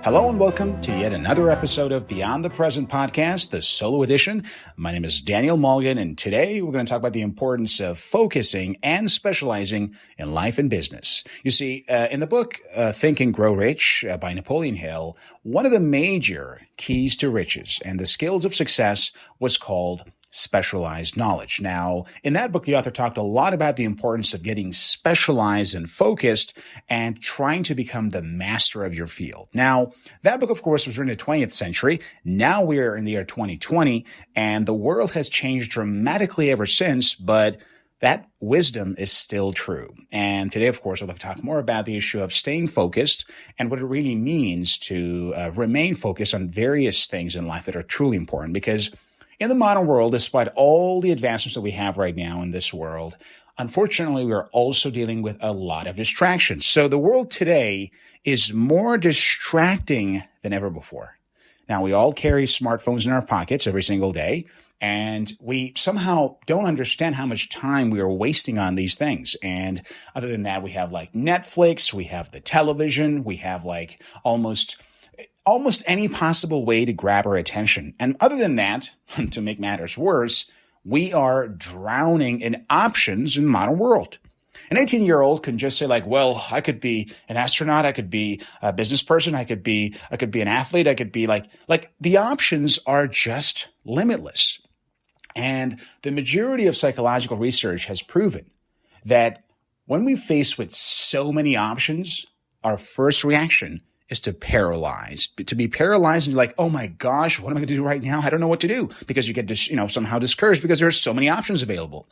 Hello and welcome to yet another episode of Beyond the Present podcast, the solo edition. My name is Daniel Mulligan, and today we're going to talk about the importance of focusing and specializing in life and business. You see, in the book Think and Grow Rich by Napoleon Hill, one of the major keys to riches and the skills of success was called specialized knowledge. Now, in that book, the author talked a lot about the importance of getting specialized and focused and trying to become the master of your field. Now, that book, of course, was written in the 20th century. Now we're in the year 2020, and the world has changed dramatically ever since, but that wisdom is still true. And today, of course, I'd like to talk more about the issue of staying focused and what it really means to remain focused on various things in life that are truly important, because in the modern world, despite all the advancements that we have right now in this world, unfortunately, we are also dealing with a lot of distractions. So the world today is more distracting than ever before. Now, we all carry smartphones in our pockets every single day, and we somehow don't understand how much time we are wasting on these things. And other than that, we have like Netflix, we have the television, we have like almost any possible way to grab our attention. And other than that, to make matters worse, we are drowning in options in the modern world. An 18-year-old can just say like, well, I could be an astronaut, I could be a business person, I could be an athlete, I could be like the options are just limitless. And the majority of psychological research has proven that when we face with so many options, our first reaction is to be paralyzed, and you're like, oh my gosh, what am I going to do right now? I don't know what to do, because you get somehow discouraged because there are so many options available.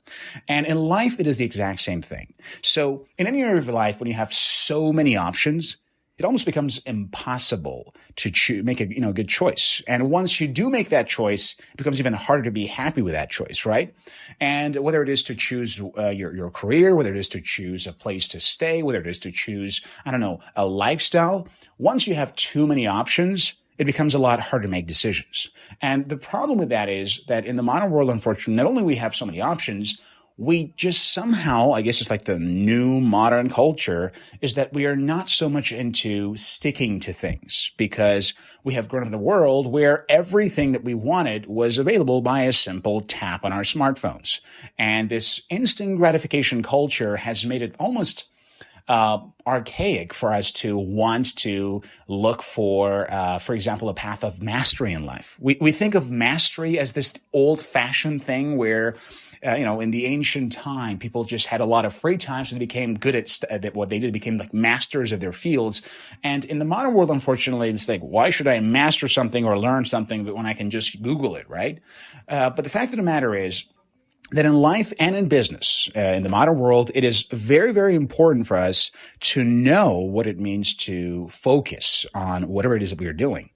And in life, it is the exact same thing. So in any area of your life, when you have so many options, it almost becomes impossible to make a good choice. And once you do make that choice, it becomes even harder to be happy with that choice, right? And whether it is to choose your career, whether it is to choose a place to stay, whether it is to choose, a lifestyle, once you have too many options, it becomes a lot harder to make decisions. And the problem with that is that in the modern world, unfortunately, not only we have so many options, we just somehow, I guess it's like the new modern culture, is that we are not so much into sticking to things, because we have grown up in a world where everything that we wanted was available by a simple tap on our smartphones. And this instant gratification culture has made it almost archaic for us to want to look for example, a path of mastery in life. We think of mastery as this old-fashioned thing where in the ancient time, people just had a lot of free time, so they became good at what they did, became like masters of their fields. And in the modern world, unfortunately, it's like, why should I master something or learn something when I can just Google it, right? But the fact of the matter is that in life and in business, in the modern world, it is very, very important for us to know what it means to focus on whatever it is that we are doing.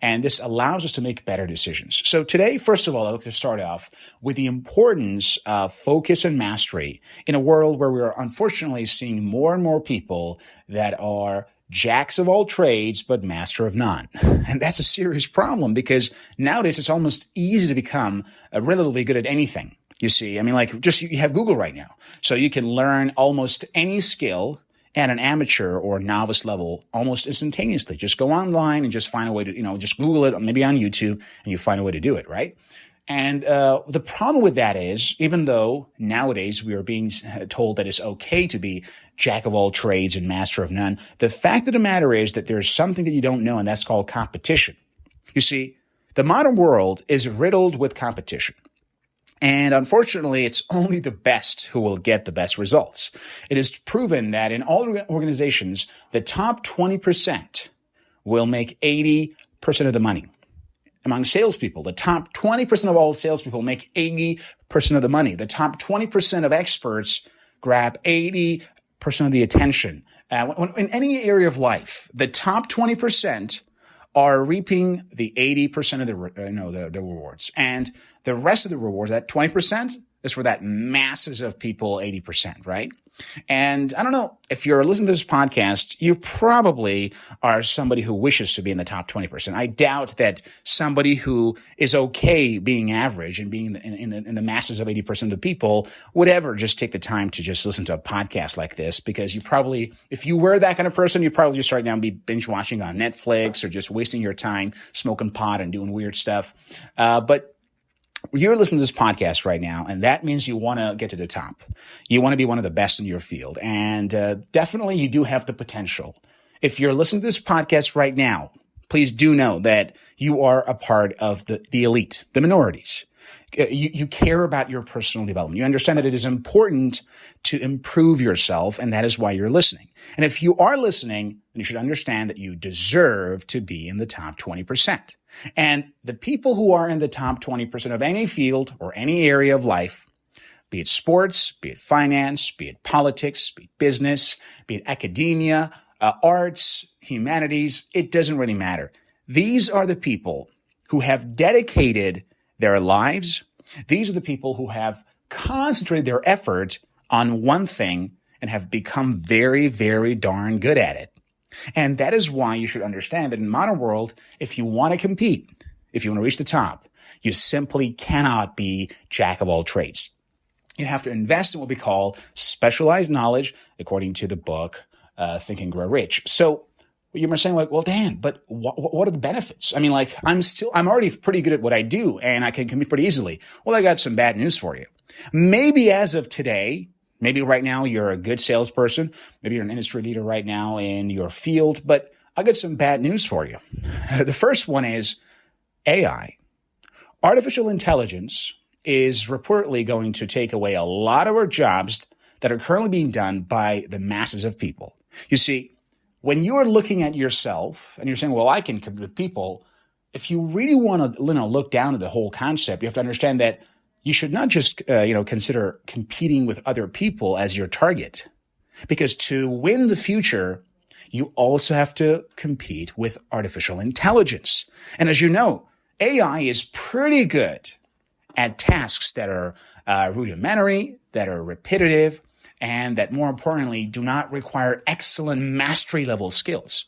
And this allows us to make better decisions. So today, first of all, I'd like to start off with the importance of focus and mastery in a world where we are unfortunately seeing more and more people that are jacks of all trades, but master of none. And that's a serious problem, because nowadays it's almost easy to become relatively good at anything. You see, you have Google right now. So you can learn almost any skill at an amateur or novice level almost instantaneously. Just go online and just find a way to, just Google it, maybe on YouTube, and you find a way to do it, right? And the problem with that is, even though nowadays we are being told that it's okay to be jack of all trades and master of none, the fact of the matter is that there's something that you don't know, and that's called competition. You see, the modern world is riddled with competition. And unfortunately, it's only the best who will get the best results. It is proven that in all organizations, the top 20% will make 80% of the money. Among salespeople, the top 20% of all salespeople make 80% of the money. The top 20% of experts grab 80% of the attention. In any area of life, the top 20% are reaping the 80% of the rewards. And the rest of the rewards, that 20%, is for that masses of people, 80%, right? And I don't know, if you're listening to this podcast, you probably are somebody who wishes to be in the top 20%. I doubt that somebody who is okay being average and being in the masses of 80% of the people would ever just take the time to just listen to a podcast like this, because you probably, if you were that kind of person, you'd probably just right now be binge watching on Netflix or just wasting your time smoking pot and doing weird stuff. But you're listening to this podcast right now, and that means you want to get to the top. You want to be one of the best in your field. And definitely you do have the potential. If you're listening to this podcast right now, please do know that you are a part of the elite, the minorities. You care about your personal development. You understand that it is important to improve yourself, and that is why you're listening. And if you are listening, then you should understand that you deserve to be in the top 20%. And the people who are in the top 20% of any field or any area of life, be it sports, be it finance, be it politics, be it business, be it academia, arts, humanities, it doesn't really matter. These are the people who have dedicated their lives. These are the people who have concentrated their effort on one thing and have become very, very darn good at it. And that is why you should understand that in the modern world, if you want to compete, if you want to reach the top, you simply cannot be jack of all trades. You have to invest in what we call specialized knowledge, according to the book, Think and Grow Rich. So you were saying, like, well, Dan, but what are the benefits? I mean, like, I'm already pretty good at what I do, and I can compete pretty easily. Well, I got some bad news for you. Maybe as of today, maybe right now you're a good salesperson. Maybe you're an industry leader right now in your field, but I got some bad news for you. The first one is AI. Artificial intelligence is reportedly going to take away a lot of our jobs that are currently being done by the masses of people. You see, when you are looking at yourself and you're saying, well, I can compete with people, if you really want to look down at the whole concept, you have to understand that you should not just, consider competing with other people as your target, because to win the future, you also have to compete with artificial intelligence. And as you know, AI is pretty good at tasks that are rudimentary, that are repetitive, and that more importantly, do not require excellent mastery level skills.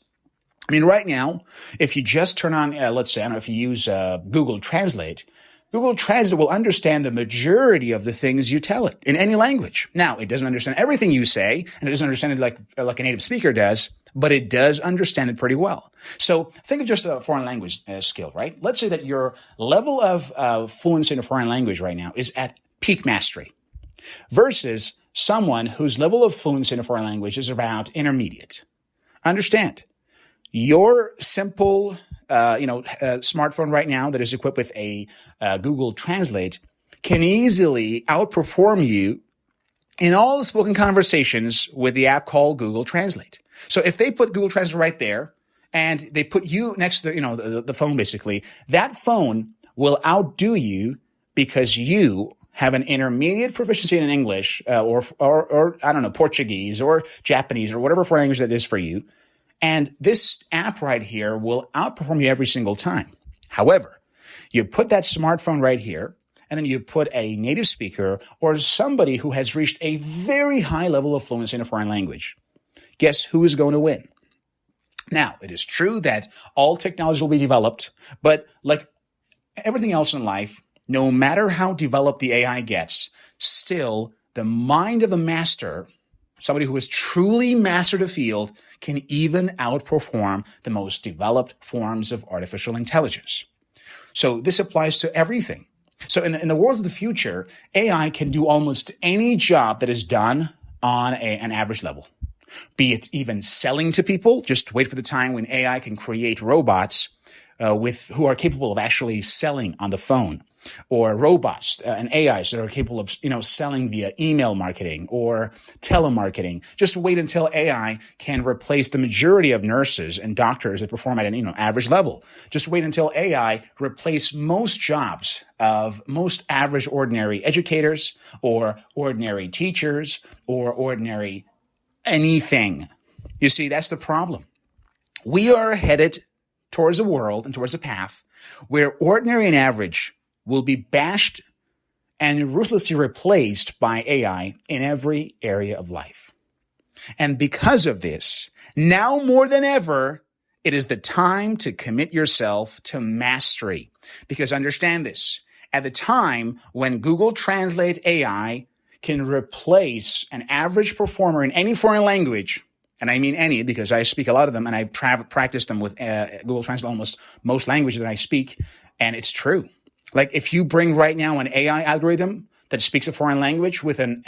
I mean, right now, if you just turn on, let's say, I don't know if you use Google Translate will understand the majority of the things you tell it in any language. Now, it doesn't understand everything you say, and it doesn't understand it like a native speaker does, but it does understand it pretty well. So think of just a foreign language skill, right? Let's say that your level of fluency in a foreign language right now is at peak mastery versus someone whose level of fluency in a foreign language is about intermediate. Understand, your simple smartphone right now that is equipped with a Google Translate can easily outperform you in all the spoken conversations with the app called Google Translate. So if they put Google Translate right there and they put you next to the phone, basically, that phone will outdo you because you have an intermediate proficiency in English or I don't know, Portuguese or Japanese or whatever foreign language that is for you. And this app right here will outperform you every single time. However, you put that smartphone right here, and then you put a native speaker or somebody who has reached a very high level of fluency in a foreign language. Guess who is going to win? Now, it is true that all technology will be developed, but like everything else in life, no matter how developed the AI gets, still the mind of a master, somebody who has truly mastered a field, can even outperform the most developed forms of artificial intelligence. So this applies to everything. So in the world of the future, AI can do almost any job that is done on an average level. Be it even selling to people, just wait for the time when AI can create robots who are capable of actually selling on the phone, or robots and AIs that are capable of selling via email marketing or telemarketing. Just wait until AI can replace the majority of nurses and doctors that perform at an average level. Just wait until AI replace most jobs of most average ordinary educators or ordinary teachers or ordinary anything. You see, that's the problem. We are headed towards a world and towards a path where ordinary and average will be bashed and ruthlessly replaced by AI in every area of life. And because of this, now more than ever, it is the time to commit yourself to mastery. Because understand this, at the time when Google Translate AI can replace an average performer in any foreign language, and I mean any because I speak a lot of them and I've practiced them with Google Translate almost most languages that I speak, and it's true. Like if you bring right now an AI algorithm that speaks a foreign language with an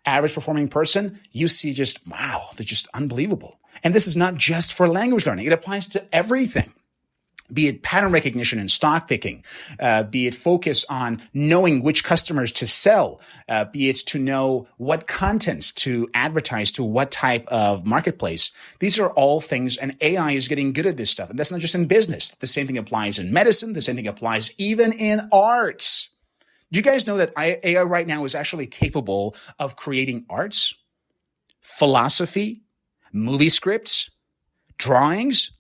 average performing person, you see just, wow, they're just unbelievable. And this is not just for language learning. It applies to everything. Be it pattern recognition and stock picking, be it focus on knowing which customers to sell, be it to know what contents to advertise to what type of marketplace. These are all things, and AI is getting good at this stuff. And that's not just in business. The same thing applies in medicine. The same thing applies even in arts. Do you guys know that AI right now is actually capable of creating arts, philosophy, movie scripts, drawings?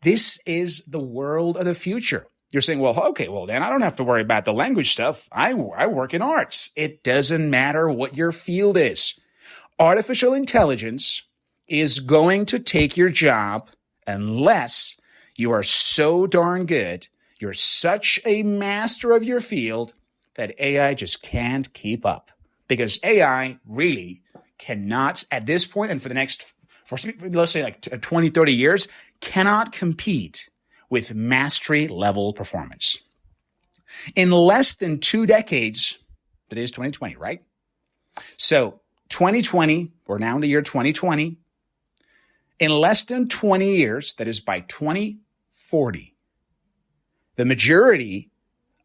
This is the world of the future. You're saying, well, okay, well, then I don't have to worry about the language stuff. I work in arts. It doesn't matter what your field is. Artificial intelligence is going to take your job unless you are so darn good, you're such a master of your field that AI just can't keep up. Because AI really cannot, at this point and for the next, let's say like 20, 30 years, cannot compete with mastery level performance. In less than 2 decades, that is 2020, right? So 2020, we're now in the year 2020. In less than 20 years, that is by 2040, the majority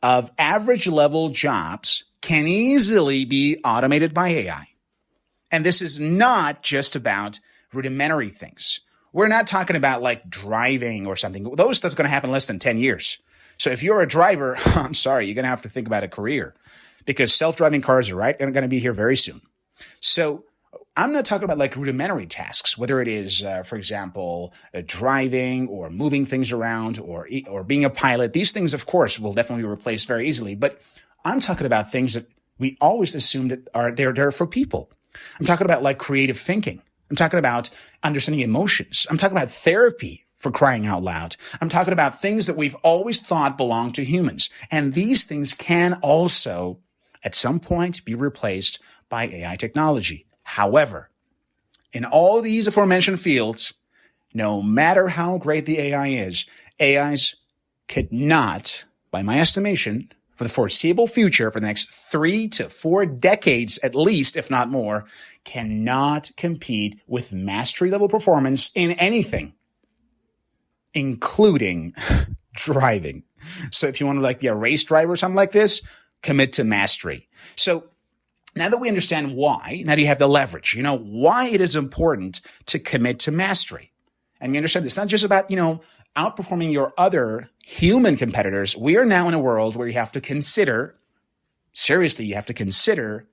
of average level jobs can easily be automated by AI. And this is not just about rudimentary things. We're not talking about like driving or something. Those stuff's going to happen in less than 10 years. So if you're a driver, I'm sorry, you're going to have to think about a career because self-driving cars are going to be here very soon. So I'm not talking about like rudimentary tasks, whether it is, for example, driving or moving things around or being a pilot. These things, of course, will definitely be replaced very easily. But I'm talking about things that we always assume that are there for people. I'm talking about like creative thinking. I'm talking about understanding emotions. I'm talking about therapy, for crying out loud. I'm talking about things that we've always thought belong to humans. And these things can also, at some point, be replaced by AI technology. However, in all these aforementioned fields, no matter how great the AI is, AIs could not, by my estimation, for the foreseeable future, for the next 3 to 4 decades at least, if not more, cannot compete with mastery level performance in anything, including driving. So if you want to be a race driver or something like this, commit to mastery. So now that we understand why, now you have the leverage, why it is important to commit to mastery. And we understand it's not just about, outperforming your other human competitors. We are now in a world where you have to consider, seriously, you have to consider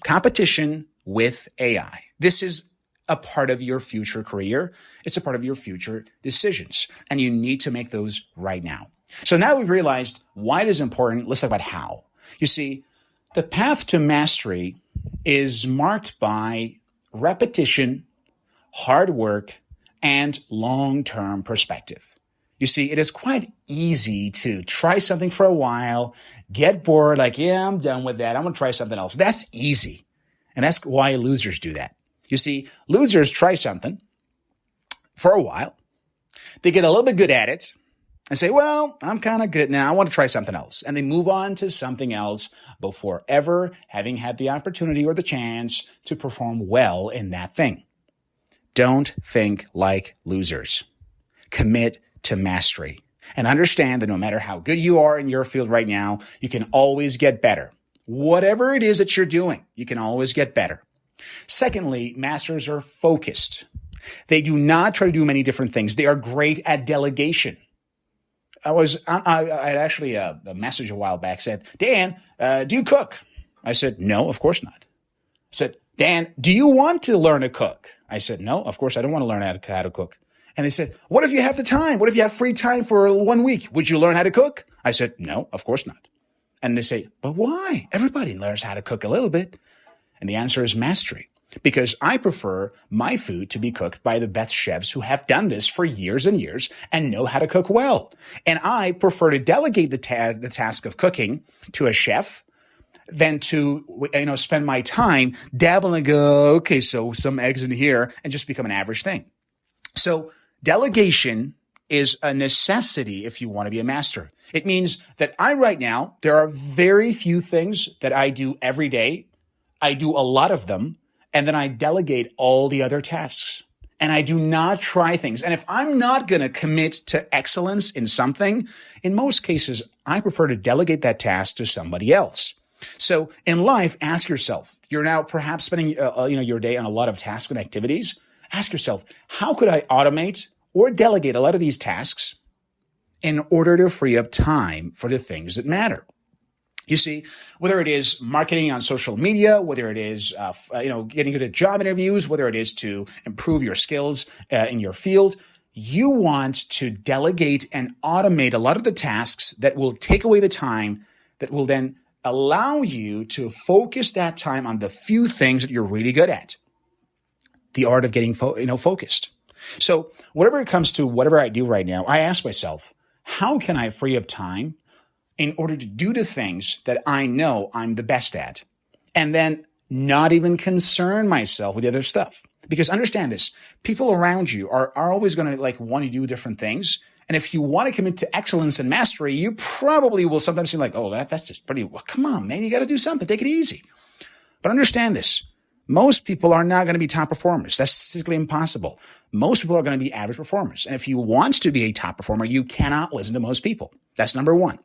competition with AI. This is a part of your future career. It's a part of your future decisions. And you need to make those right now. So now we've realized why it is important. Let's talk about how. You see, the path to mastery is marked by repetition, hard work, and long-term perspective. You see, it is quite easy to try something for a while, get bored, I'm done with that. I'm going to try something else. That's easy. And that's why losers do that. You see, losers try something for a while. They get a little bit good at it and say, well, I'm kind of good now. I want to try something else. And they move on to something else before ever having had the opportunity or the chance to perform well in that thing. Don't think like losers. Commit to mastery. And understand that no matter how good you are in your field right now, you can always get better. Whatever it is that you're doing, you can always get better. Secondly, masters are focused. They do not try to do many different things. They are great at delegation. I had actually a message a while back said, Dan, do you cook? I said, no, of course not. I said, Dan, do you want to learn to cook? I said, no, of course I don't want to learn how to cook. And they said, what if you have the time? What if you have free time for 1 week? Would you learn how to cook? I said, no, of course not. And they say, but why? Everybody learns how to cook a little bit. And the answer is mastery. Because I prefer my food to be cooked by the best chefs who have done this for years and years and know how to cook well. And I prefer to delegate the task of cooking to a chef than to, spend my time dabbling and go, okay, so some eggs in here and just become an average thing. So delegation is a necessity if you want to be a master. It means that right now, there are very few things that I do every day. I do a lot of them, and then I delegate all the other tasks. And I do not try things. And if I'm not going to commit to excellence in something, in most cases, I prefer to delegate that task to somebody else. So in life, ask yourself, you're now perhaps spending your day on a lot of tasks and activities. Ask yourself, how could I automate or delegate a lot of these tasks in order to free up time for the things that matter? You see, whether it is marketing on social media, whether it is, getting good at job interviews, whether it is to improve your skills in your field, you want to delegate and automate a lot of the tasks that will take away the time that will then allow you to focus that time on the few things that you're really good at. The art of getting focused. So whatever it comes to, whatever I do right now, I ask myself, how can I free up time in order to do the things that I know I'm the best at? And then not even concern myself with the other stuff. Because understand this, people around you are always going to want to do different things. And if you want to commit to excellence and mastery, you probably will sometimes say that's just pretty, well, come on, man, you got to do something. Take it easy. But understand this. Most people are not going to be top performers. That's statistically impossible. Most people are going to be average performers. And if you want to be a top performer, you cannot listen to most people. That's number one.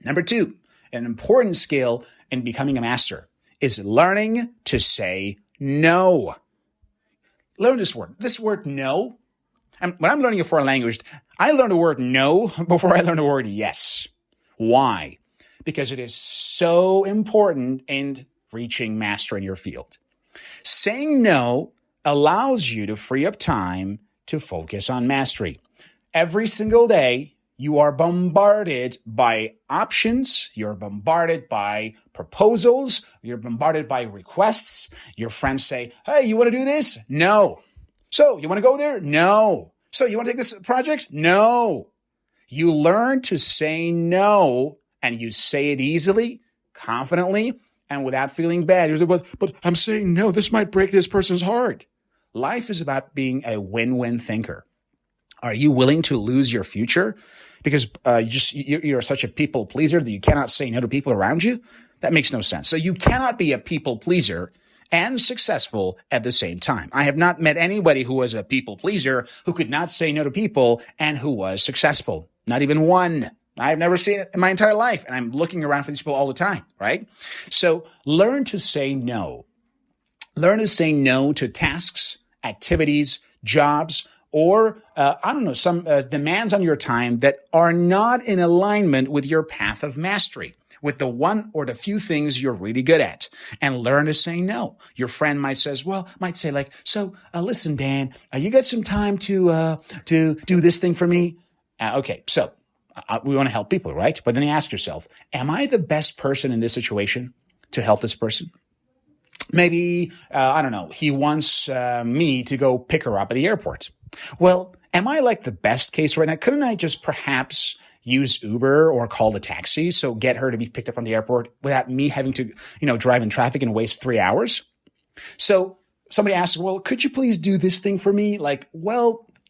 Number two, an important skill in becoming a master is learning to say no. Learn this word. This word no. And when I'm learning a foreign language, I learn the word no before I learn the word yes. Why? Because it is so important in reaching mastery in your field. Saying no allows you to free up time to focus on mastery. Every single day, you are bombarded by options. You're bombarded by proposals. You're bombarded by requests. Your friends say, hey, you want to do this? No. So you want to go there? No. So you want to take this project? No. You learn to say no, and you say it easily, confidently, and without feeling bad. You're like, but I'm saying no, this might break this person's heart. Life is about being a win-win thinker. Are you willing to lose your future because you're such a people pleaser that you cannot say no to people around you? That makes no sense. So you cannot be a people pleaser and successful at the same time. I have not met anybody who was a people pleaser who could not say no to people and who was successful. Not even one. I've never seen it in my entire life. And I'm looking around for these people all the time, right? So learn to say no. Learn to say no to tasks, activities, jobs, or, some demands on your time that are not in alignment with your path of mastery, with the one or the few things you're really good at, and learn to say no. Your friend might say, listen, Dan, you got some time to do this thing for me? Okay. So we want to help people, right? But then you ask yourself, am I the best person in this situation to help this person? Maybe, he wants me to go pick her up at the airport. Well, am I like the best case right now? Couldn't I just perhaps use Uber or call the taxi, so get her to be picked up from the airport without me having to, drive in traffic and waste 3 hours? So somebody asks, well, could you please do this thing for me?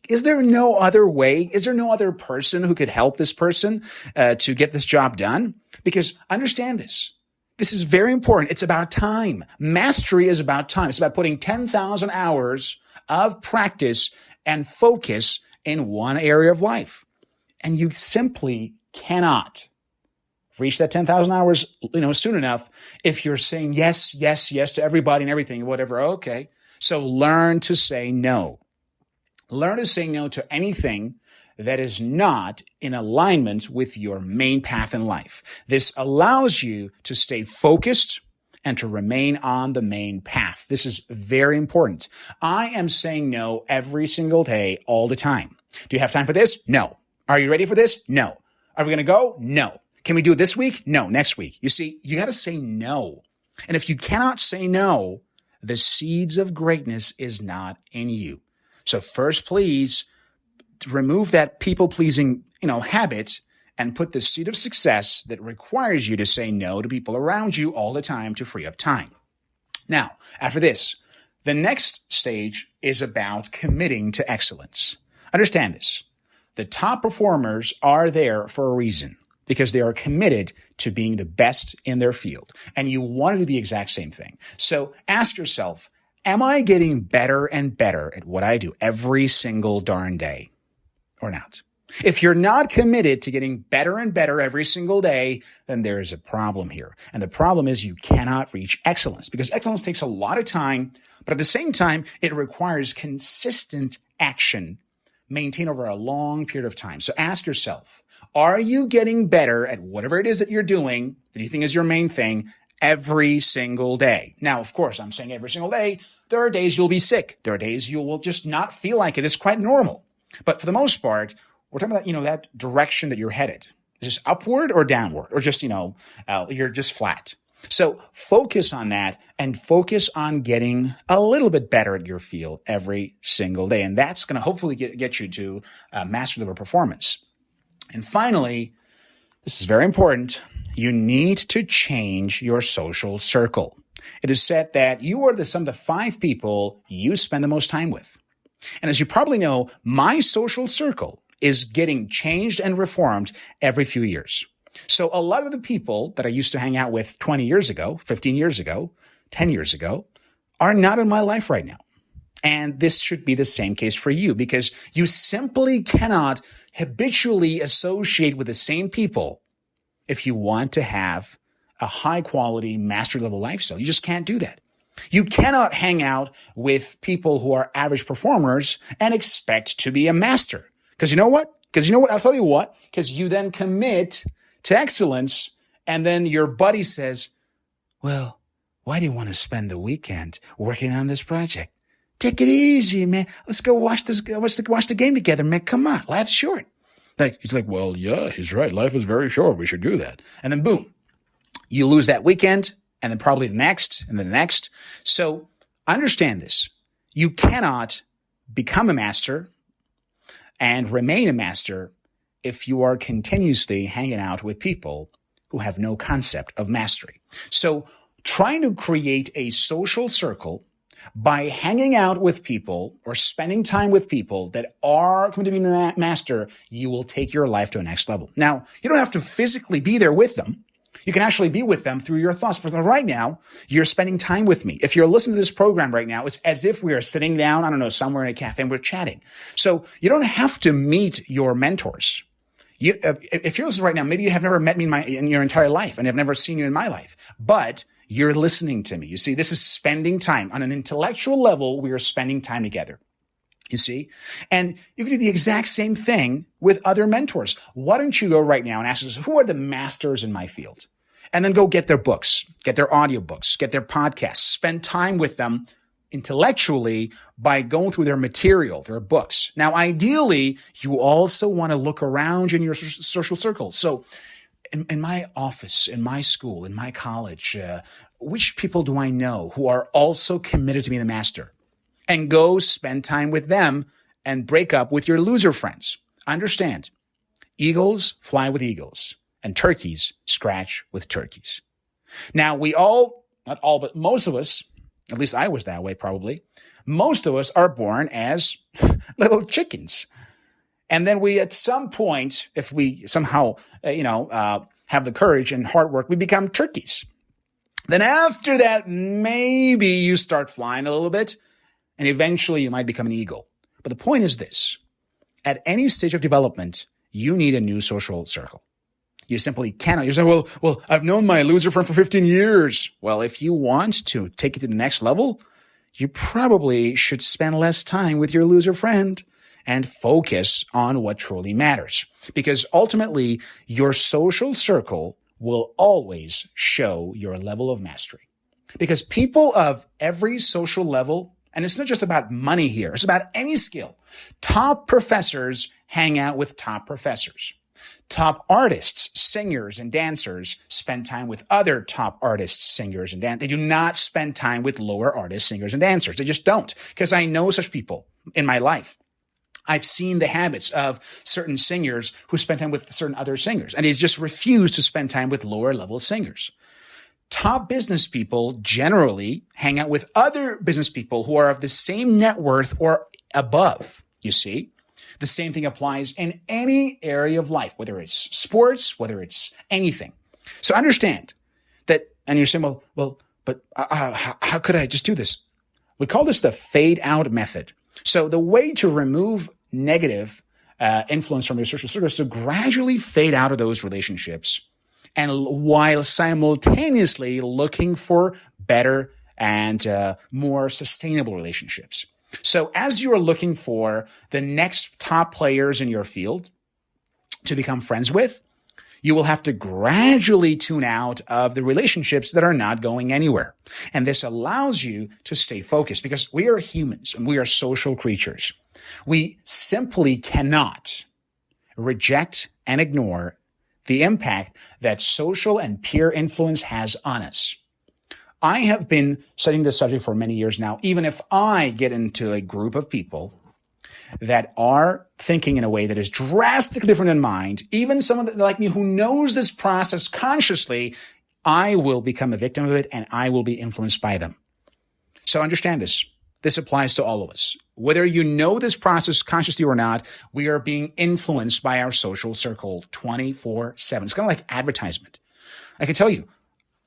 Is there no other way? Is there no other person who could help this person to get this job done? Because understand this. This is very important. It's about time. Mastery is about time. It's about putting 10,000 hours of practice and focus in one area of life. And you simply cannot reach that 10,000 hours, soon enough if you're saying yes, yes, yes to everybody and everything, whatever. Okay. So learn to say no. Learn to say no to anything that is not in alignment with your main path in life. This allows you to stay focused and to remain on the main path. This is very important. I am saying no every single day, all the time. Do you have time for this? No. Are you ready for this? No. Are we going to go? No. Can we do it this week? No, next week. You see, you got to say no. And if you cannot say no, the seeds of greatness is not in you. So first, please remove that people-pleasing, habit and put the seed of success that requires you to say no to people around you all the time to free up time. Now, after this, the next stage is about committing to excellence. Understand this. The top performers are there for a reason, because they are committed to being the best in their field. And you want to do the exact same thing. So ask yourself, am I getting better and better at what I do every single darn day or not? If you're not committed to getting better and better every single day, then there is a problem here. And the problem is you cannot reach excellence, because excellence takes a lot of time, but at the same time, it requires consistent action maintained over a long period of time. So ask yourself, are you getting better at whatever it is that you're doing that you think is your main thing every single day? Now, of course, I'm saying every single day. There are days you'll be sick. There are days you will just not feel like it. It's quite normal. But for the most part, we're talking about, that direction that you're headed. Is this upward or downward? Or just, you're just flat. So focus on that and focus on getting a little bit better at your field every single day. And that's going to hopefully get you to master level performance. And finally, this is very important. You need to change your social circle. It is said that you are the sum of the 5 people you spend the most time with. And as you probably know, my social circle is getting changed and reformed every few years. So a lot of the people that I used to hang out with 20 years ago, 15 years ago, 10 years ago, are not in my life right now. And this should be the same case for you, because you simply cannot habitually associate with the same people if you want to have a high quality mastery level lifestyle. You just can't do that. You cannot hang out with people who are average performers and expect to be a master. Because you know what? I'll tell you what. Because you then commit to excellence, and then your buddy says, well, why do you want to spend the weekend working on this project? Take it easy, man. Let's go watch the game together, man. Come on, life's short. He's like, well, yeah, he's right. Life is very short. We should do that. And then boom, you lose that weekend, and then probably the next, and the next. So understand this. You cannot become a master and remain a master if you are continuously hanging out with people who have no concept of mastery. So trying to create a social circle by hanging out with people or spending time with people that are going to be master, you will take your life to a next level. Now, you don't have to physically be there with them. You can actually be with them through your thoughts. For right now, you're spending time with me. If you're listening to this program right now, it's as if we are sitting down, somewhere in a cafe and we're chatting. So you don't have to meet your mentors. If you're listening right now, maybe you have never met me in your entire life and have never seen you in my life, but you're listening to me. You see, this is spending time. On an intellectual level, we are spending time together. You see? And you can do the exact same thing with other mentors. Why don't you go right now and ask yourself, who are the masters in my field? And then go get their books, get their audiobooks, get their podcasts, spend time with them intellectually by going through their material, their books. Now, ideally, you also want to look around in your social circle. So in my office, in my school, in my college, which people do I know who are also committed to being the master? And go spend time with them and break up with your loser friends. Understand, eagles fly with eagles and turkeys scratch with turkeys. Now, we all, not all, but most of us, at least I was that way probably, most of us are born as little chickens. And then we, at some point, if we somehow, have the courage and hard work, we become turkeys. Then after that, maybe you start flying a little bit, and eventually you might become an eagle. But the point is this. At any stage of development, you need a new social circle. You simply cannot. You say, well, I've known my loser friend for 15 years. Well, if you want to take it to the next level, you probably should spend less time with your loser friend and focus on what truly matters. Because ultimately, your social circle will always show your level of mastery. Because people of every social level, and it's not just about money here, it's about any skill. Top professors hang out with top professors. Top artists, singers, and dancers spend time with other top artists, singers, and dancers. They do not spend time with lower artists, singers, and dancers. They just don't, because I know such people in my life. I've seen the habits of certain singers who spend time with certain other singers, and they just refuse to spend time with lower level singers. Top business people generally hang out with other business people who are of the same net worth or above, you see. The same thing applies in any area of life, whether it's sports, whether it's anything. So understand that, and you're saying, but how could I just do this? We call this the fade out method. So the way to remove negative influence from your social circle is to gradually fade out of those relationships, and while simultaneously looking for better and more sustainable relationships. So as you're looking for the next top players in your field to become friends with, you will have to gradually tune out of the relationships that are not going anywhere. And this allows you to stay focused, because we are humans and we are social creatures. We simply cannot reject and ignore the impact that social and peer influence has on us. I have been studying this subject for many years now. Even if I get into a group of people that are thinking in a way that is drastically different than mine, even someone like me who knows this process consciously, I will become a victim of it and I will be influenced by them. So understand this. This applies to all of us. Whether you know this process consciously or not, we are being influenced by our social circle 24/7. It's kind of like advertisement. I can tell you,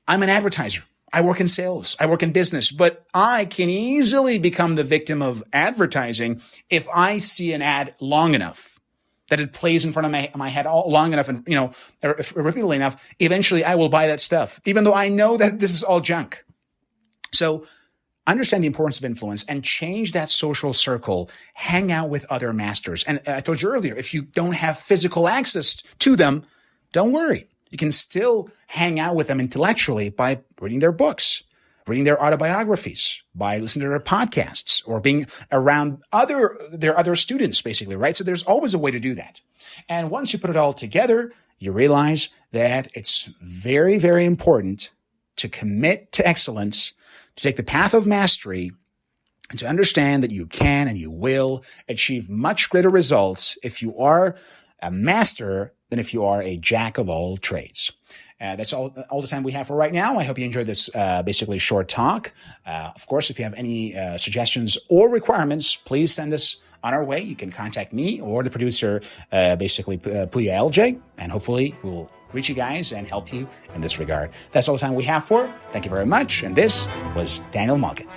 I'm an advertiser. I work in sales. I work in business, but I can easily become the victim of advertising if I see an ad long enough that it plays in front of my head all long enough and, repeatedly enough. Eventually I will buy that stuff, even though I know that this is all junk. So understand the importance of influence and change that social circle. Hang out with other masters. And I told you earlier, if you don't have physical access to them, don't worry. You can still hang out with them intellectually by reading their books, reading their autobiographies, by listening to their podcasts, or being around their other students, basically, right? So there's always a way to do that. And once you put it all together, you realize that it's very, very important to commit to excellence, to take the path of mastery, and to understand that you can and you will achieve much greater results if you are a master than if you are a jack of all trades. That's all the time we have for right now. I hope you enjoyed this basically short talk. Of course, if you have any suggestions or requirements, please send us on our way. You can contact me or the producer, Puya LJ, and hopefully we'll reach you guys and help you in this regard. That's all the time we have for. Thank you very much. And this was Daniel Malkin.